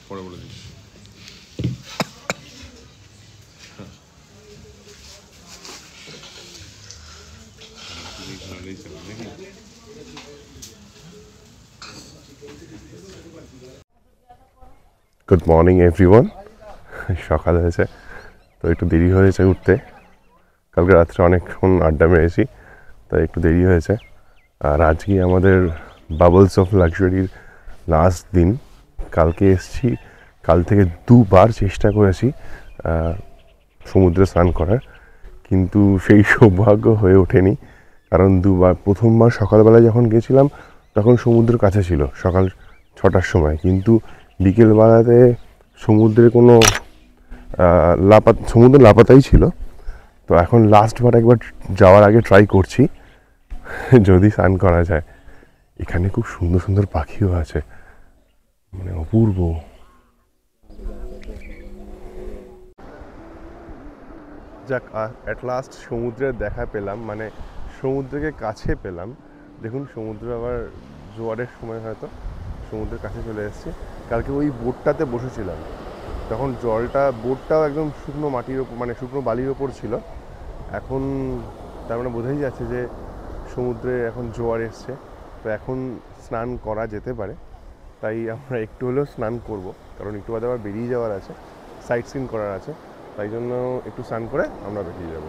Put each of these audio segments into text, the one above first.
পরে বলে দিচ্ছি। Good morning everyone. সকাল হয়েছে তো একটু দেরি হয়েছে উঠতে, কালকে রাত্রে অনেকক্ষণ আড্ডা মেরেছি তাই একটু দেরি হয়েছে। আর আজকে আমাদের বাবলস অফ লাক্সারির লাস্ট দিন। কালকে এসেছি, কাল থেকে দুবার চেষ্টা করেছি সমুদ্রে স্নান করার, কিন্তু সেই সৌভাগ্য হয়ে ওঠেনি। কারণ দুবার, প্রথমবার সকালবেলায় যখন গেছিলাম তখন সমুদ্রের কাছে ছিল সকাল 6টার সময়, কিন্তু বিকেলবেলাতে সমুদ্রে কোনো সমুদ্র লাপাতাই ছিল। তো এখন লাস্টবার একবার যাওয়ার আগে ট্রাই করছি যদি স্নান করা যায়। এখানে খুব সুন্দর সুন্দর পাখিও আছে, মানে অপূর্ব। যাক, অ্যাট লাস্ট সমুদ্রের দেখা পেলাম, মানে সমুদ্রকে কাছে পেলাম। দেখুন সমুদ্র আবার জোয়ারের সময় হয়তো সমুদ্রের কাছে চলে এসেছি। কালকে ওই বোটটাতে বসেছিলাম, তখন বোটটাও একদম শুকনো মাটির ওপর, মানে শুকনো বালির ওপর ছিল। এখন তার মানে বোঝাই যাচ্ছে যে সমুদ্রে এখন জোয়ার এসছে, তো এখন স্নান করা যেতে পারে। তাই আমরা একটু হলেও স্নান করব, কারণ একটু বাদে আবার বেরিয়ে যাওয়ার আছে, সাইট সিন করার আছে। তাই জন্য একটু স্নান করে আমরা বেরিয়ে যাব।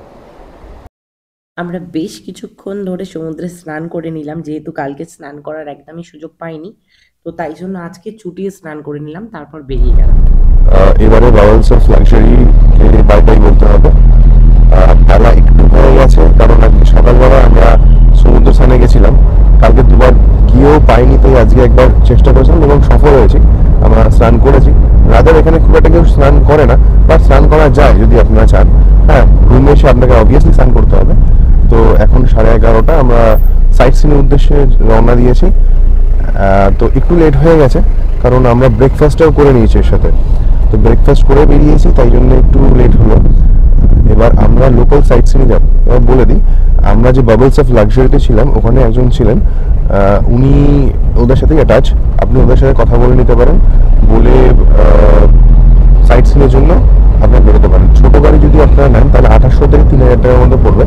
আমরা বেশ কিছুক্ষণ ধরে সমুদ্রে স্নান করে নিলাম, যেহেতু কালকে স্নান করার একদমই সুযোগ পাইনি। তো তাই জন্য আজকে চুটিয়ে স্নান করে নিলাম, তারপর বেরিয়ে গেলাম। এবারে bubbles of luxury bye bye বলতে হবে। বেলা একটু হয়ে গেছে, কারণ আজকে সকালবেলা আমরা সমুদ্র স্নানে গেছিলাম। কালকে দুবার গিয়েও পাইনি, তাই আজকে একবার চেষ্টা করেছিলাম এবং সফল হয়েছি। আমরা স্নান করেছি। রাতের এখানে খুব একটা কেউ স্নান করে না, বা স্নান করা যায় যদি আপনারা চান। হ্যাঁ, রুমে এসে আপনাকে অবভিয়াসলি স্নান করতে হবে। তো এখন 11:30, আমরা সাইট সিনের উদ্দেশ্যে রওনা দিয়েছি। তো একটু লেট হয়ে গেছে, কারণ আমরা ব্রেকফাস্টটাও করে নিয়েছি এর সাথে। তো ব্রেকফাস্ট করে বেরিয়েছি, তাই জন্য একটু লেট হলো। এবার আমরা লোকাল সাইট সিনে যাব। এবার বলে দিই, আমরা যে বাবলস অফ লাক্সারিতে ছিলাম ওখানে একজন ছিলেন, উনি ওদের সাথেই অ্যাটাচ। আপনি ওদের সাথে কথা বলে নিতে পারেন, বলে সাইট সিনের জন্য আপনারা বেরোতে পারেন। ছোটো গাড়ি যদি আপনারা নেন তাহলে 2800 থেকে 3000 টাকার মধ্যে পড়বে।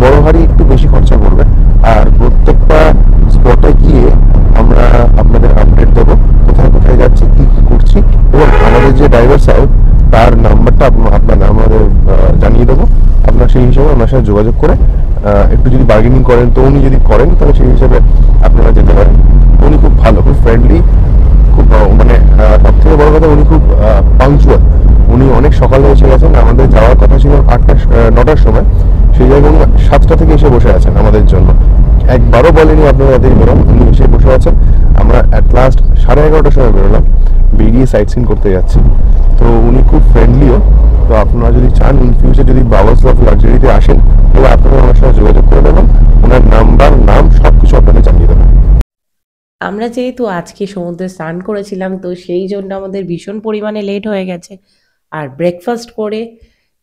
বড় গাড়ি একটু বেশি খরচা পড়বে। আর প্রত্যেকটা স্পটে গিয়ে আমরা আপনাদের আপডেট দেবো, কোথায় কোথায় যাচ্ছি, কী কী করছি, এবং আমাদের যে ড্রাইভার সাহেব তার নাম্বারটা আপনাদের আমাদের জানিয়ে দেবো। আপনার সেই হিসাবে ওনার সাথে যোগাযোগ করে একটু যদি বার্গেনিং করেন, তো উনি যদি করেন তাহলে সেই হিসাবে আপনারা যেতে পারেন। উনি খুব ভালো, খুব ফ্রেন্ডলি, খুব মানে সব থেকে বড় কথা উনি খুব পাংচুয়াল। উনি অনেক সকালে এসে গেছেন, আমাদের যাওয়ার কথা ছিল 9টার সময়, সেই জায়গায় উনি 7টা থেকে এসে বসে আছেন আমাদের জন্য। একবারও বলেনি আপনারা তাদের বেরোন, উনি এসে বসে আছেন। আমরা অ্যাট লাস্ট 11:30টার সময় বেরোলাম, বেরিয়ে সাইট সিন করতে যাচ্ছি। তো উনি খুব ফ্রেন্ডলিও। তো আপনারা যদি চান ইন ফিউচার যদি বাবলস অফ লাক্সারিতে আসেন, তাহলে আপনারা ওনার সাথে যোগাযোগ করে দেবেন। ওনার নাম্বার, নাম সব কিছু আপনাদের জানিয়ে দেবেন। আমরা যেহেতু আজকে সমুদ্রে স্নান করেছিলাম, তো সেই জন্য আমাদের ভীষণ পরিমাণে লেট হয়ে গেছে। আর ব্রেকফাস্ট করে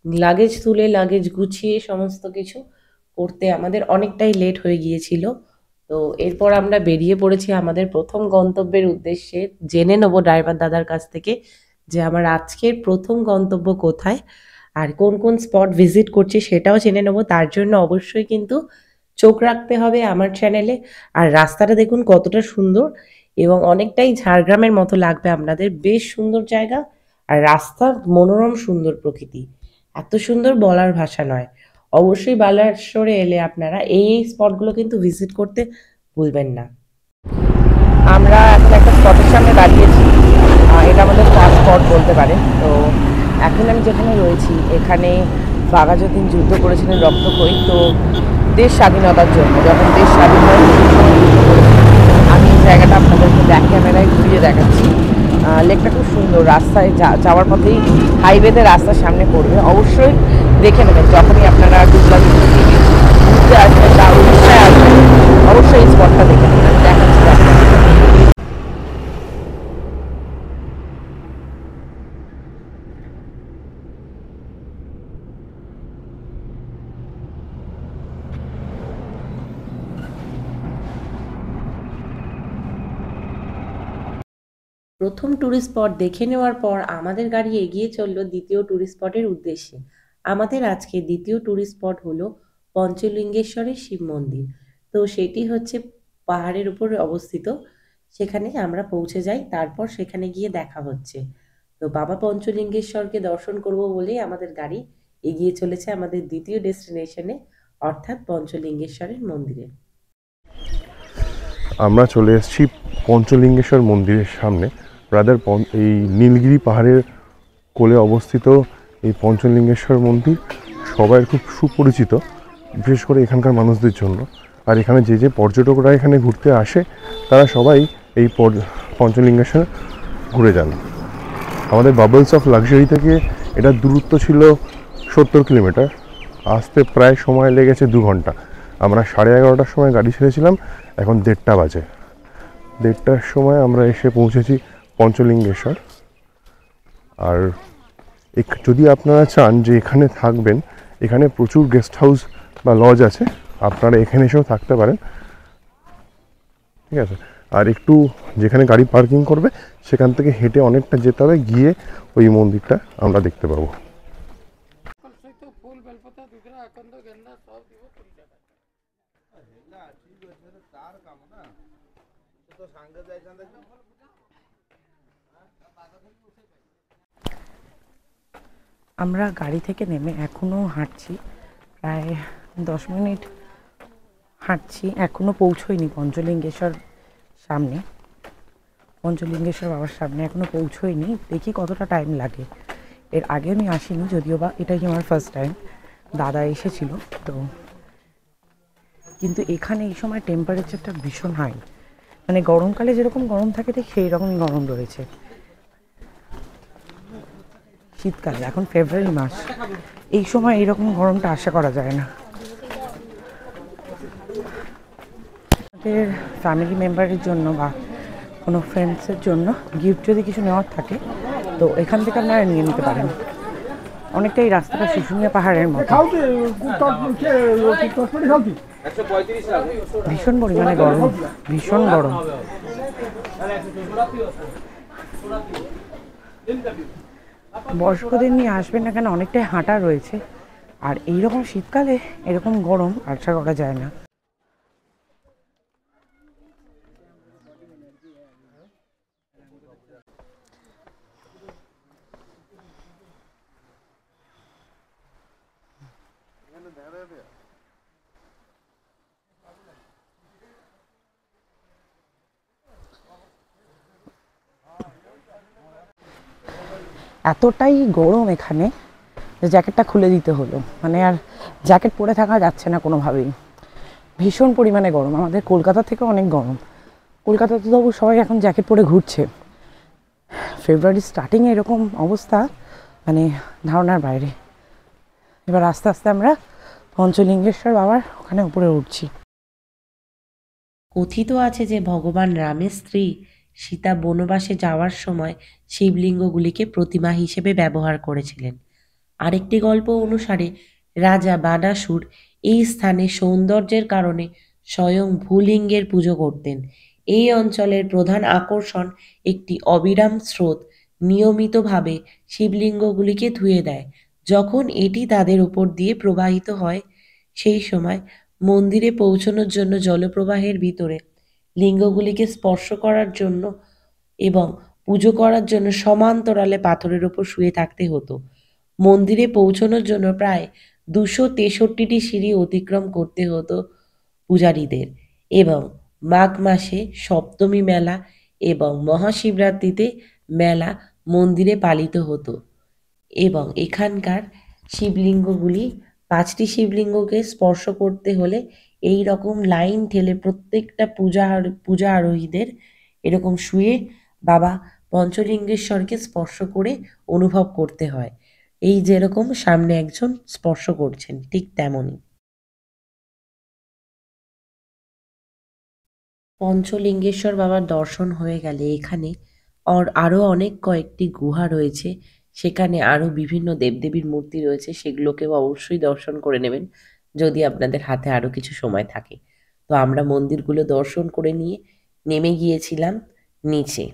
লাগেজ তুলে লাগেজ গুছিয়ে সমস্ত কিছু করতে আমাদের অনেকটাই লেট হয়ে গিয়েছিল। তো এরপর আমরা বেরিয়ে পড়েছি আমাদের প্রথম গন্তব্যের উদ্দেশ্যে। জেনে নেবো ড্রাইভার দাদার কাছ থেকে যে আমার আজকের প্রথম গন্তব্য কোথায় আর কোন কোন স্পট ভিজিট করছি সেটাও জেনে নেবো। তার জন্য অবশ্যই কিন্তু চোখ রাখতে হবে আমার চ্যানেলে। আর রাস্তাটা দেখুন কতটা সুন্দর, এবং অনেকটাই ঝাড়গ্রামের মতো লাগবে আপনাদের। বেশ সুন্দর জায়গা, আর রাস্তা মনোরম, সুন্দর প্রকৃতি, এত সুন্দর বলার ভাষা নয়। অবশ্যই বালাসোরে এলে আপনারা এই স্পটগুলো কিন্তু ভিজিট করতে ভুলবেন না। আমরা এখন একটা স্পটের সামনে দাঁড়িয়েছি, এটা আমাদের ফার্স্ট স্পট বলতে পারে। তো এখন আমি যেখানে রয়েছি এখানে বাঘা যতীন যুদ্ধ করেছিলেন রক্তক্ষয়ী। তো দেশ স্বাধীনতার জন্য, যখন দেশ স্বাধীন হয় সেই সময় যুদ্ধ করেছিলেন। আমি এই জায়গাটা আপনাদেরকে ব্যাক ক্যামেরায় ঘুরিয়ে দেখাচ্ছি। লেকটা খুব সুন্দর, রাস্তায় যাওয়ার পথেই হাইওয়েতে রাস্তার সামনে পড়বে। অবশ্যই দেখে নেবেন যখনই আপনারা ডুবলা ঘুরতে আসবেন বা উড়িষ্যায় আসবেন, অবশ্যই এই স্পটটা দেখে নেবেন। আমি দেখাচ্ছি আপনাদের। প্রথম ট্যুরিস্ট স্পট দেখে নেওয়ার পর আমাদের গাড়ি এগিয়ে চলল দ্বিতীয় ট্যুরিস্ট স্পটের উদ্দেশ্যে। আমাদের আজকে দ্বিতীয় ট্যুরিস্ট স্পট হলো পঞ্চলিঙ্গেশ্বরের শিব মন্দির। তো সেটি হচ্ছে পাহাড়ের উপর অবস্থিত। সেখানে আমরা পৌঁছে যাই, তারপর সেখানে গিয়ে দেখা হচ্ছে। তো বাবা পঞ্চলিঙ্গেশ্বরকে দর্শন করব বলেই আমাদের গাড়ি এগিয়ে চলেছে আমাদের দ্বিতীয় ডেস্টিনেশনে, অর্থাৎ পঞ্চলিঙ্গেশ্বরের মন্দিরে। আমরা চলে এসেছি পঞ্চলিঙ্গেশ্বর মন্দিরের সামনে। ব্রাদার, এই নীলগিরি পাহাড়ের কোলে অবস্থিত এই পঞ্চলিঙ্গেশ্বর মন্দির সবাই খুব সুপরিচিত, বিশেষ করে এখানকার মানুষদের জন্য। আর এখানে যে যে পর্যটকরা এখানে ঘুরতে আসে তারা সবাই এই পঞ্চলিঙ্গেশ্বর ঘুরে যান। আমাদের বাবলস অফ লাক্সারি থেকে এটার দূরত্ব ছিল 70 কিলোমিটার। আসতে প্রায় সময় লেগেছে 2 ঘন্টা। আমরা 11:30টার সময় গাড়ি ছেড়েছিলাম, এখন 1:30 বাজে। 1:30টার সময় আমরা এসে পৌঁছেছি পঞ্চলিঙ্গেশ্বর। আর যদি আপনারা চান যে এখানে থাকবেন, এখানে প্রচুর গেস্ট হাউস বা লজ আছে, আপনারা এখানে এসেও থাকতে পারেন, ঠিক আছে। আর একটু যেখানে গাড়ি পার্কিং করবে সেখান থেকে হেঁটে অনেকটা যেতে হবে, গিয়ে ওই মন্দিরটা আমরা দেখতে পাবো। আমরা গাড়ি থেকে নেমে এখনও হাঁটছি, প্রায় 10 মিনিট হাঁটছি, এখনও পৌঁছোইনি পঞ্চলিঙ্গেশ্বর সামনে। পঞ্চলিঙ্গেশ্বর বাবার সামনে এখনও পৌঁছোইনি, দেখি কতটা টাইম লাগে। এর আগে আমি আসিনি, যদিও বা এটাই আমার ফার্স্ট টাইম। দাদা এসেছিল তো, কিন্তু এখানে এই সময় টেম্পারেচারটা ভীষণ হাই, মানে গরমকালে যেরকম গরম থাকে ঠিক সেই রকমই গরম রয়েছে। শীতকালে, এখন ফেব্রুয়ারি মাস, এই সময় এইরকম গরমটা আশা করা যায় না। আমাদের ফ্যামিলি মেম্বারের জন্য বা কোনো ফ্রেন্ডসের জন্য গিফট যদি কিছু নেওয়ার থাকে তো এখান থেকে আপনারা নিয়ে নিতে পারেন। অনেকটাই রাস্তাটা শুশুনিয়া পাহাড়ের মতো, ভীষণ পরিমাণে গরম, ভীষণ গরম। বয়স্কদের নিয়ে আসবেন না কেন, অনেকটাই হাঁটা রয়েছে। আর এইরকম শীতকালে এরকম গরম আশা করা যায় না। এতটাই গরম এখানে যে জ্যাকেটটা খুলে দিতে হলো, মানে আর জ্যাকেট পরে থাকা যাচ্ছে না কোনোভাবেই। ভীষণ পরিমাণে গরম, আমাদের কলকাতা থেকে অনেক গরম। কলকাতাতে তবু সবাই এখন জ্যাকেট পরে ঘুরছে। ফেব্রুয়ারি স্টার্টিংয়ে এরকম অবস্থা, মানে ধারণার বাইরে। এবার আস্তে আস্তে আমরা পঞ্চলিঙ্গেশ্বর বাবার ওখানে উপরে উঠছি। কথিত আছে যে ভগবান রামের স্ত্রী সীতা বনবাসে যাওয়ার সময় শিবলিঙ্গগুলিকে প্রতিমা হিসেবে ব্যবহার করেছিলেন। আরেকটি গল্প অনুসারে রাজা বানাসুর এই স্থানে সৌন্দর্যের কারণে স্বয়ং ভূলিঙ্গের পুজো করতেন। এই অঞ্চলের প্রধান আকর্ষণ একটি অবিরাম স্রোত নিয়মিতভাবে শিবলিঙ্গগুলিকে ধুয়ে দেয়। যখন এটি তাদের উপর দিয়ে প্রবাহিত হয়, সেই সময় মন্দিরে পৌঁছানোর জন্য জলপ্রবাহের ভিতরে লিঙ্গগুলিকে স্পর্শ করার জন্য এবং পুজো করার জন্য সমান্তরালে পাথরের ওপর শুয়ে থাকতে হতো। মন্দিরে পৌঁছানোর জন্য প্রায় 263টি সিঁড়ি অতিক্রম করতে হতো পূজারীদের, এবং মাঘ মাসে সপ্তমী মেলা এবং মহাশিবরাত্রিতে মেলা মন্দিরে পালিত হতো। এবং এখানকার শিবলিঙ্গগুলি, 5টি শিবলিঙ্গকে স্পর্শ করতে হলে এই রকম লাইন ঠেলে প্রত্যেকটা পূজা আরোহীদের এরকম শুয়ে বাবা পঞ্চলিঙ্গেশ্বরকে স্পর্শ করে অনুভব করতে হয়। এই যেরকম সামনে একজন স্পর্শ করছেন, ঠিক তেমনই। পঞ্চলিঙ্গেশ্বর বাবার দর্শন হয়ে গেলে এখানে আরও অনেক কয়েকটি গুহা রয়েছে, সেখানে আরও বিভিন্ন দেবদেবীর মূর্তি রয়েছে, সেগুলোকেও অবশ্যই দর্শন করে নেবেন যদি আপনাদের হাতে আরও কিছু সময় থাকে। তো আমরা মন্দিরগুলো দর্শন করে নিয়ে নেমে গিয়েছিলাম নিচে।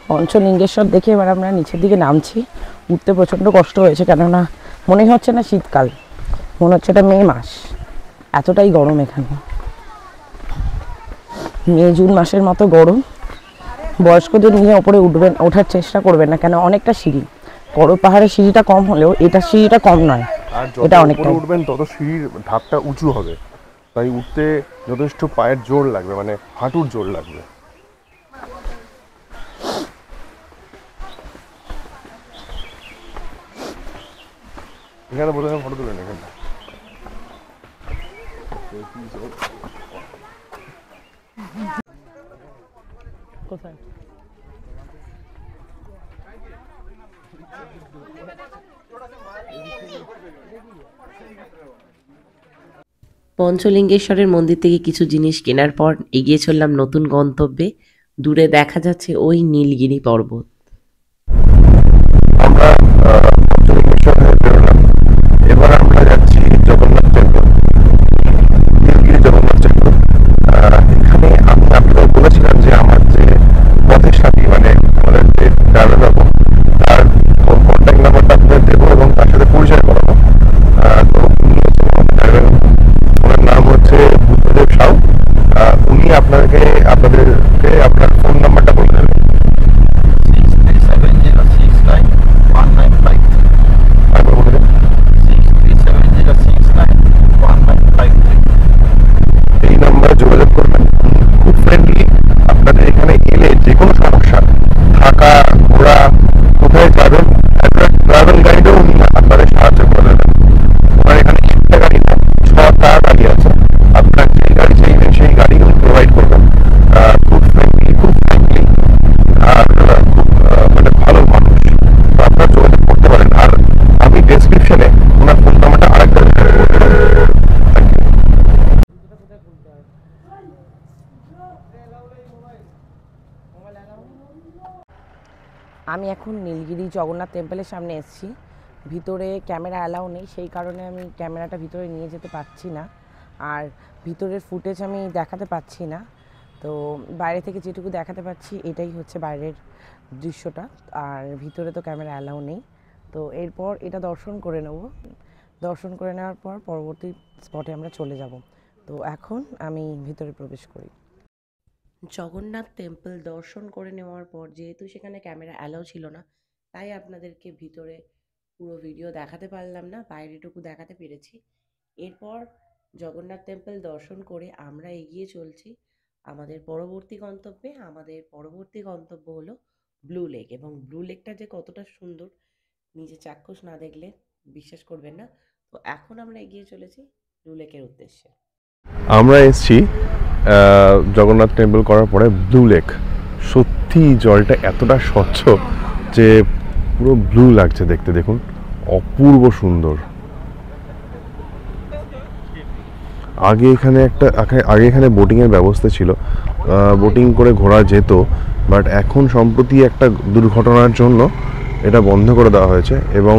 পঞ্চলিঙ্গেশ্বর দেখে এবার আমরা নিচের দিকে নামছি। উঠতে প্রচণ্ড কষ্ট হয়েছে, কেননা মনে হচ্ছে না শীতকাল, মনে হচ্ছে এটা মে মাস, এতটাই গরম এখানে। মে জুন মাসের মতো গরম। বয়স্কদের নিয়ে ওপরে ওঠার চেষ্টা করবেন না, কেন অনেকটা সিঁড়ি। বড় পাহাড়ের সিঁড়িটা কম হলেও এটা সিঁড়িটা কম নয়, এটা অনেকটা উঠবেন তত সিঁড়ির ধাপটা উঁচু হবে, তাই উঠতে যথেষ্ট পায়ের জোর লাগবে, মানে হাঁটুর জোর লাগবে। এখানে বোধহয় ফটো তুলেন এখানে। কোথায়? পঞ্চলিঙ্গেশ্বরের মন্দির থেকে কিছু জিনিস কেনার পর এগিয়ে চললাম নতুন গন্তব্যে। দূরে দেখা যাচ্ছে ওই নীলগিরি পর্বত। আমরা পঞ্চলিঙ্গেশ্বর হয়ে বেরোলাম, এবার আমরা যাচ্ছি জগন্নাথ টেম্পল, নীলগিরি জগন্নাথ টেম্পল। এখানে আমি আপনাদের বলেছিলাম যে আমার যে পথের সাথী, মানে আমাদের যে ড্রাইভার বাবু, তার কন্ট্যাক্ট নাম্বারটা আপনাদের দেবো এবং তার সাথে পরিচয় করাবো। তো উনি হচ্ছেন আমার ড্রাইভার, ওনার নাম হচ্ছে বুদ্ধদেব সাউ। উনি আপনাদেরকে আপনার ফোন নাম্বারটা বলে দেবেন। 6370691953। একবার বলে দেন। 6370691953। এই নাম্বারে যোগাযোগ করবেন। খুব ফ্রেন্ডলি, আপনাদের এখানে এলে যে কোনো সমস্যা, থাকা, ঘোরা, কোথায় যাবেন, একটা ট্রাভেল গাইডও উনি আপনাদের সাহায্য করে দেবেন। ওনার এখানে একটা গাড়ি না, 6টা গাড়ি আছে, আপনার যে গাড়ি চাইবেন সেই গাড়ি উনি প্রোভাইড করবেন। খুব ফ্রেন্ডলি, খুব ফ্রেন্ডলি, আর খুব মানে ভালো মানুষ। তো আপনারা যোগাযোগ করতে পারেন। আর আমি ডেসক্রিপশনে ওনার ফোন নাম্বারটা আরেকটা আমি এখন নীলগিরি জগন্নাথ টেম্পলের সামনে এসেছি। ভিতরে ক্যামেরা অ্যালাউ নেই, সেই কারণে আমি ক্যামেরাটা ভিতরে নিয়ে যেতে পারছি না, আর ভিতরের ফুটেজ আমি দেখাতে পাচ্ছি না। তো বাইরে থেকে যেটুকু দেখাতে পাচ্ছি এটাই হচ্ছে বাইরের দৃশ্যটা, আর ভিতরে তো ক্যামেরা অ্যালাউ নেই। তো এরপর এটা দর্শন করে নেব। দর্শন করে নেওয়ার পর পরবর্তী স্পটে আমরা চলে যাব। তো এখন আমি ভিতরে প্রবেশ করি। জগন্নাথ টেম্পল দর্শন করে নেওয়ার পর যেহেতু সেখানে ক্যামেরা অ্যালাউ ছিল না, তাই আপনাদেরকে ভিতরে পুরো ভিডিও দেখাতে পারলাম না, বাইরেটুকু দেখাতে পেরেছি। এরপর জগন্নাথ টেম্পল দর্শন করে আমরা এগিয়ে চলছি আমাদের পরবর্তী গন্তব্যে। আমাদের পরবর্তী গন্তব্য হলো ব্লু লেক, এবং ব্লু লেকটা যে কতটা সুন্দর নিজে চাক্ষুষ না দেখলে বিশ্বাস করবেন না। তো এখন আমরা এগিয়ে চলেছি ব্লু লেকের উদ্দেশ্যে। আমরা এসছি জগন্নাথ টেম্পল করার পরে ব্লু লেক। সত্যি জলটা এতটা স্বচ্ছ যে পুরো ব্লু লাগছে দেখতে, দেখুন অপূর্ব সুন্দর। আগে এখানে বোটিংয়ের ব্যবস্থা ছিল, বোটিং করে ঘোরা যেত, বাট এখন সম্প্রতি একটা দুর্ঘটনার জন্য এটা বন্ধ করে দেওয়া হয়েছে, এবং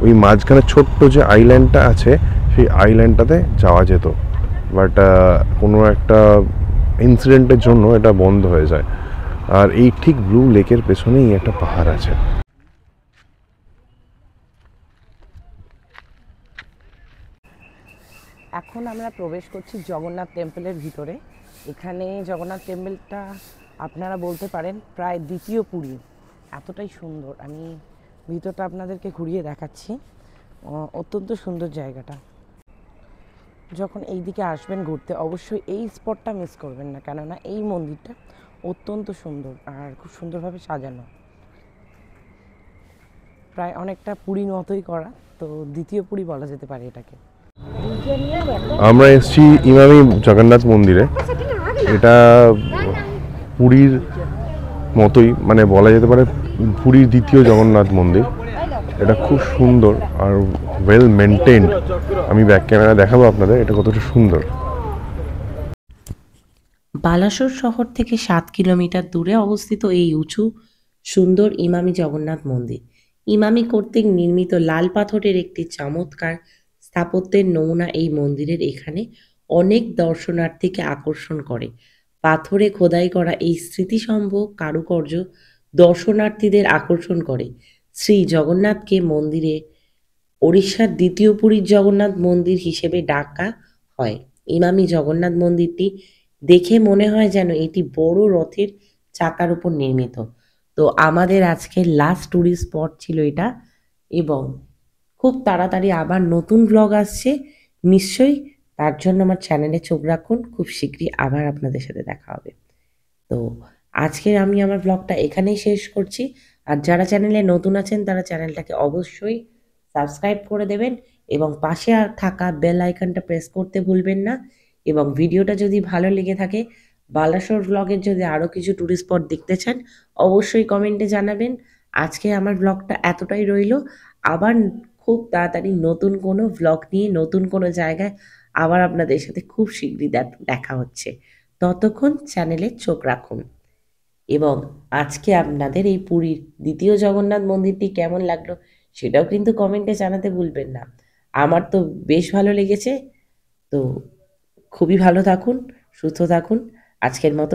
ওই মাঝখানে ছোট্ট যে আইল্যান্ডটা আছে সেই আইল্যান্ডটাতে যাওয়া যেত, বাট কোনো একটা ইনসিডেন্টের জন্য এটা বন্ধ হয়ে যায়। আর এই ঠিক ব্লু লেকের পেছনেই একটা পাহাড় আছে। এখন আমরা প্রবেশ করছি জগন্নাথ টেম্পলের ভিতরে। এখানে জগন্নাথ টেম্পলটা আপনারা বলতে পারেন প্রায় দ্বিতীয় পুরী, এতটাই সুন্দর। আমি ভিতরটা আপনাদেরকে ঘুরিয়ে দেখাচ্ছি, অত্যন্ত সুন্দর জায়গাটা। যখন এই দিকে আসবেন ঘুরতে, অবশ্যই এই স্পটটা মিস করবেন না, কেননা এই মন্দিরটা অত্যন্ত সুন্দর আর খুব সুন্দরভাবে সাজানো, প্রায় অনেকটা পুরীর মতোই করা। তো দ্বিতীয় পুরী বলা যেতে পারে এটাকে। আমরা এসেছি ইমামি জগন্নাথ মন্দিরে। এটা পুরীর মতোই, মানে বলা যেতে পারে পুরীর দ্বিতীয় জগন্নাথ মন্দির। এটা খুব সুন্দর আর ওয়েল মেনটেন্ড। আমি ব্যাক ক্যামেরা দেখাবো আপনাদের এটা কতটা সুন্দর। বালাসোর শহর থেকে 7 কিলোমিটার দূরে অবস্থিত এই উঁচু সুন্দর ইমামি জগন্নাথ মন্দির। ইমামি কর্তৃক নির্মিত লাল পাথরের একটি চমৎকার স্থাপত্যের নমুনা এই মন্দিরের এখানে অনেক দর্শনার্থীকে আকর্ষণ করে। পাথরে খোদাই করা এই স্মৃতিস্তম্ভ কারুকার্য দর্শনার্থীদের আকর্ষণ করে। শ্রী জগন্নাথকে মন্দিরে ওড়িশার দ্বিতীয় পুরীর জগন্নাথ মন্দির হিসেবে ডাকা হয়। ইমামি জগন্নাথ মন্দিরটি দেখে মনে হয় যেন এটি বড় রথের চাকার উপর নির্মিত। তো আমাদের আজকের লাস্ট ট্যুরিস্ট স্পট ছিল এটা, এবং খুব তাড়াতাড়ি আবার নতুন ব্লগ আসছে নিশ্চয়ই, তার জন্য আমার চ্যানেলে চোখ রাখুন। খুব শীঘ্রই আবার আপনাদের সাথে দেখা হবে। তো আজকে আমি আমার ব্লগটা এখানেই শেষ করছি। আর যারা চ্যানেলে নতুন আছেন তারা চ্যানেলটাকে অবশ্যই সাবস্ক্রাইব করে দেবেন এবং পাশে থাকা বেল আইকনটা প্রেস করতে ভুলবেন না। এবং ভিডিওটা যদি ভালো লেগে থাকে, বালাসোর ব্লগের যদি আরও কিছু ট্যুরিস্ট স্পট দেখতে চান অবশ্যই কমেন্টে জানাবেন। আজকে আমার ব্লগটা এতটাই রইল। আবার খুব তাড়াতাড়ি নতুন কোনো ব্লগ নিয়ে নতুন কোনো জায়গায় আবার আপনাদের সাথে খুব শীঘ্রই দেখা হচ্ছে। ততক্ষণ চ্যানেলে চোখ রাখুন। এবং আজকে আপনাদের এই পুরীর দ্বিতীয় জগন্নাথ মন্দিরটি কেমন লাগলো সেটাও কিন্তু কমেন্টে জানাতে ভুলবেন না। আমার তো বেশ ভালো লেগেছে। তো খুবই ভালো থাকুন, সুস্থ থাকুন। আজকের মতো